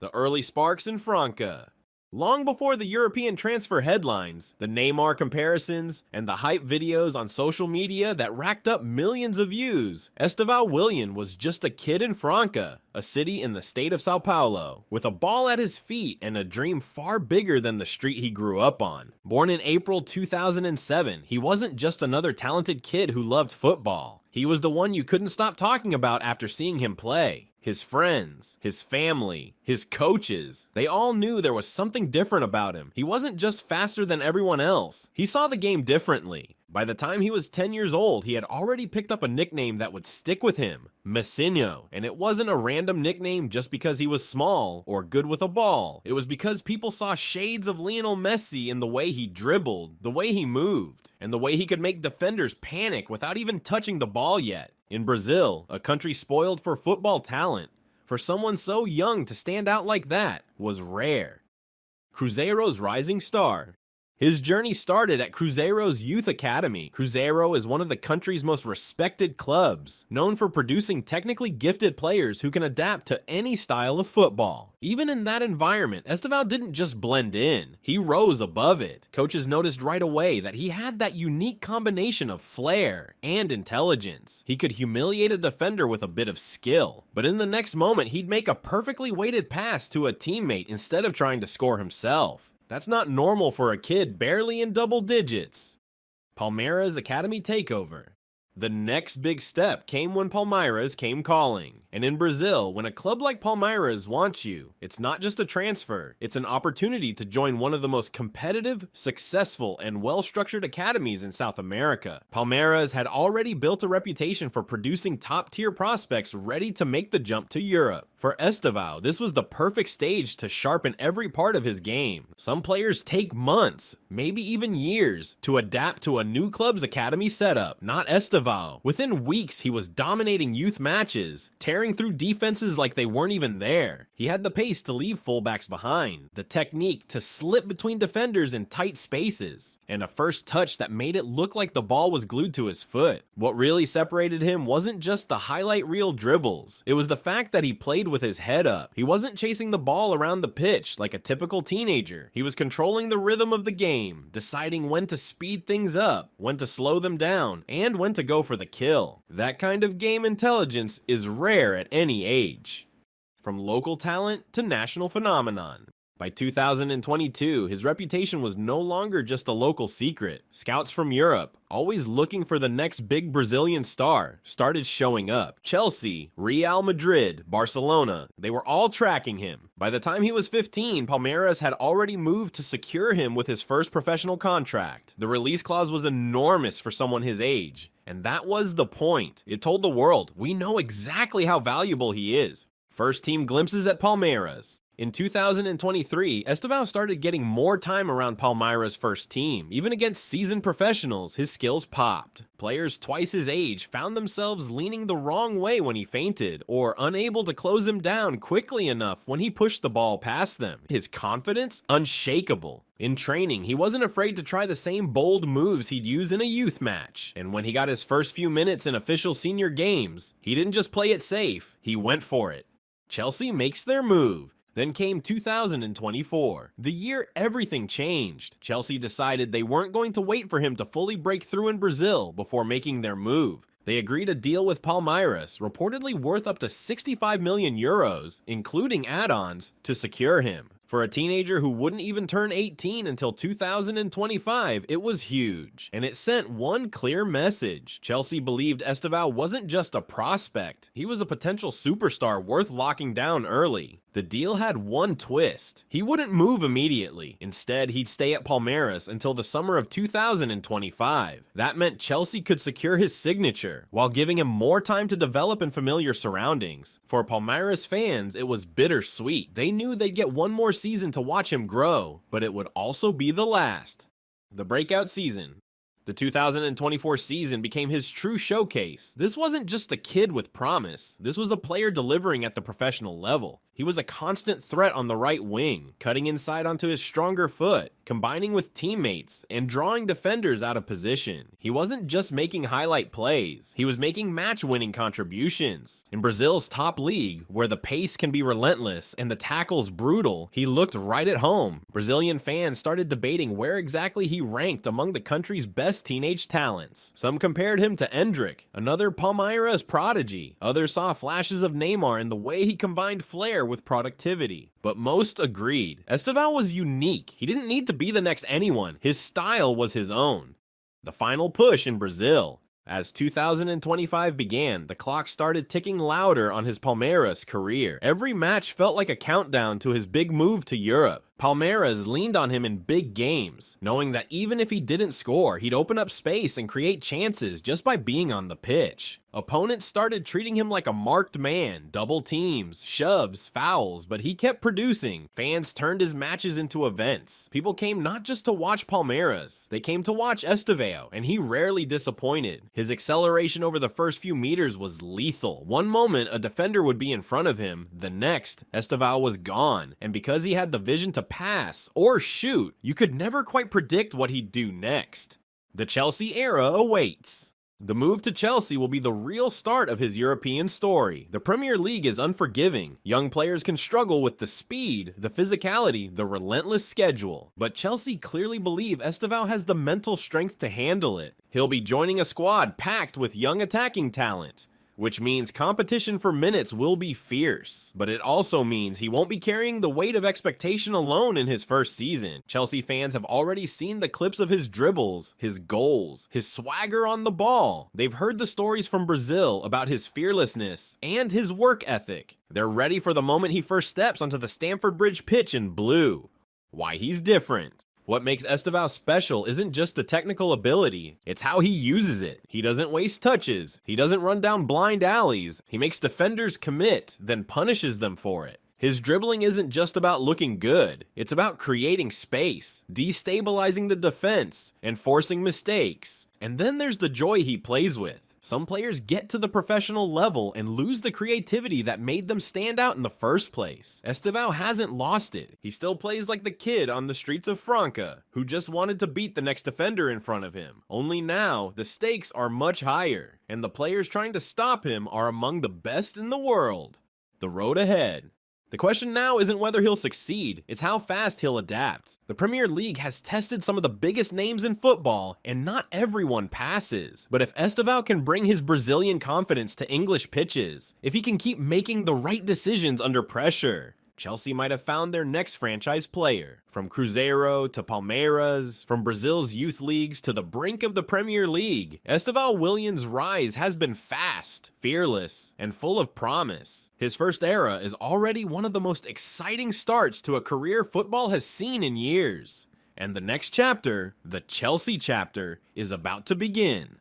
The early sparks in Franca. Long before the European transfer headlines, the Neymar comparisons, and the hype videos on social media that racked up millions of views, Estevão Willian was just a kid in Franca, a city in the state of Sao Paulo, with a ball at his feet and a dream far bigger than the street he grew up on. Born in April 2007, he wasn't just another talented kid who loved football. He was the one you couldn't stop talking about after seeing him play. His friends, his family, his coaches, they all knew there was something different about him. He wasn't just faster than everyone else. He saw the game differently. By the time he was 10 years old, he had already picked up a nickname that would stick with him, messinho. And it wasn't a random nickname just because he was small or good with a ball. It was because people saw shades of Lionel Messi in the way he dribbled, the way he moved, and the way he could make defenders panic without even touching the ball yet. In Brazil, a country spoiled for football talent, for someone so young to stand out like that was rare. Cruzeiro's rising star. His journey started at Cruzeiro's youth academy. Cruzeiro is one of the country's most respected clubs, known for producing technically gifted players who can adapt to any style of football. Even in that environment, Estevão didn't just blend in, he rose above it. Coaches noticed right away that he had that unique combination of flair and intelligence. He could humiliate a defender with a bit of skill, but in the next moment he'd make a perfectly weighted pass to a teammate instead of trying to score himself. That's not normal for a kid barely in double digits. Palmeiras Academy takeover. The next big step came when Palmeiras came calling. And in Brazil, when a club like Palmeiras wants you, it's not just a transfer, it's an opportunity to join one of the most competitive, successful, and well-structured academies in South America. Palmeiras had already built a reputation for producing top-tier prospects ready to make the jump to Europe. For Estevão, this was the perfect stage to sharpen every part of his game. Some players take months, maybe even years, to adapt to a new club's academy setup. Not Estevão. Within weeks, he was dominating youth matches, tearing through defenses like they weren't even there. He had the pace to leave fullbacks behind, the technique to slip between defenders in tight spaces, and a first touch that made it look like the ball was glued to his foot. What really separated him wasn't just the highlight reel dribbles. It was the fact that he played with his head up. He wasn't chasing the ball around the pitch like a typical teenager. He was controlling the rhythm of the game, deciding when to speed things up, when to slow them down, and when to go for the kill. That kind of game intelligence is rare at any age. From local talent to national phenomenon. By 2022, his reputation was no longer just a local secret. Scouts from Europe, always looking for the next big Brazilian star, started showing up. Chelsea, Real Madrid, Barcelona, they were all tracking him. By the time he was 15, Palmeiras had already moved to secure him with his first professional contract. The release clause was enormous for someone his age, and that was the point. It told the world, we know exactly how valuable he is. First team glimpses at Palmeiras. In 2023, Estevão started getting more time around Palmeiras' first team. Even against seasoned professionals, his skills popped. Players twice his age found themselves leaning the wrong way when he feinted, or unable to close him down quickly enough when he pushed the ball past them. His confidence? Unshakable. In training, he wasn't afraid to try the same bold moves he'd use in a youth match. And when he got his first few minutes in official senior games, he didn't just play it safe, he went for it. Chelsea makes their move. Then came 2024, the year everything changed. Chelsea decided they weren't going to wait for him to fully break through in Brazil before making their move. They agreed a deal with Palmeiras, reportedly worth up to 65 million euros, including add-ons, to secure him. For a teenager who wouldn't even turn 18 until 2025, it was huge, and it sent one clear message. Chelsea believed Estevão wasn't just a prospect, he was a potential superstar worth locking down early. The deal had one twist. He wouldn't move immediately. Instead, he'd stay at Palmeiras until the summer of 2025. That meant Chelsea could secure his signature, while giving him more time to develop in familiar surroundings. For Palmeiras fans, it was bittersweet. They knew they'd get one more season to watch him grow, but it would also be the last. The breakout season. The 2024 season became his true showcase. This wasn't just a kid with promise. This was a player delivering at the professional level. He was a constant threat on the right wing, cutting inside onto his stronger foot, combining with teammates, and drawing defenders out of position. He wasn't just making highlight plays, he was making match-winning contributions. In Brazil's top league, where the pace can be relentless and the tackles brutal, he looked right at home. Brazilian fans started debating where exactly he ranked among the country's best teenage talents. Some compared him to Endrick, another Palmeiras prodigy. Others saw flashes of Neymar in the way he combined flair with productivity. But most agreed, Estevão was unique. He didn't need to be the next anyone. His style was his own. The final push in Brazil. As 2025 began, the clock started ticking louder on his Palmeiras career. Every match felt like a countdown to his big move to Europe. Palmeiras leaned on him in big games, knowing that even if he didn't score, he'd open up space and create chances just by being on the pitch. Opponents started treating him like a marked man, double teams, shoves, fouls, but he kept producing. Fans turned his matches into events. People came not just to watch Palmeiras, they came to watch Estevão, and he rarely disappointed. His acceleration over the first few meters was lethal. One moment, a defender would be in front of him, the next, Estevão was gone, and because he had the vision to pass or shoot, you could never quite predict what he'd do next. The Chelsea era awaits. The move to Chelsea will be the real start of his European story. The Premier League is unforgiving. Young players can struggle with the speed, the physicality, the relentless schedule. But Chelsea clearly believe Estevão has the mental strength to handle it. He'll be joining a squad packed with young attacking talent, which means competition for minutes will be fierce. But it also means he won't be carrying the weight of expectation alone in his first season. Chelsea fans have already seen the clips of his dribbles, his goals, his swagger on the ball. They've heard the stories from Brazil about his fearlessness and his work ethic. They're ready for the moment he first steps onto the Stamford Bridge pitch in blue. Why he's different. What makes Estevão special isn't just the technical ability, it's how he uses it. He doesn't waste touches, he doesn't run down blind alleys, he makes defenders commit, then punishes them for it. His dribbling isn't just about looking good, it's about creating space, destabilizing the defense, and forcing mistakes. And then there's the joy he plays with. Some players get to the professional level and lose the creativity that made them stand out in the first place. Estevão hasn't lost it. He still plays like the kid on the streets of Franca, who just wanted to beat the next defender in front of him. Only now, the stakes are much higher, and the players trying to stop him are among the best in the world. The road ahead. The question now isn't whether he'll succeed, it's how fast he'll adapt. The Premier League has tested some of the biggest names in football, and not everyone passes. But if Estevão can bring his Brazilian confidence to English pitches, if he can keep making the right decisions under pressure, Chelsea might have found their next franchise player. From Cruzeiro to Palmeiras, from Brazil's youth leagues to the brink of the Premier League, Estevão Willian's rise has been fast, fearless, and full of promise. His first era is already one of the most exciting starts to a career football has seen in years. And the next chapter, the Chelsea chapter, is about to begin.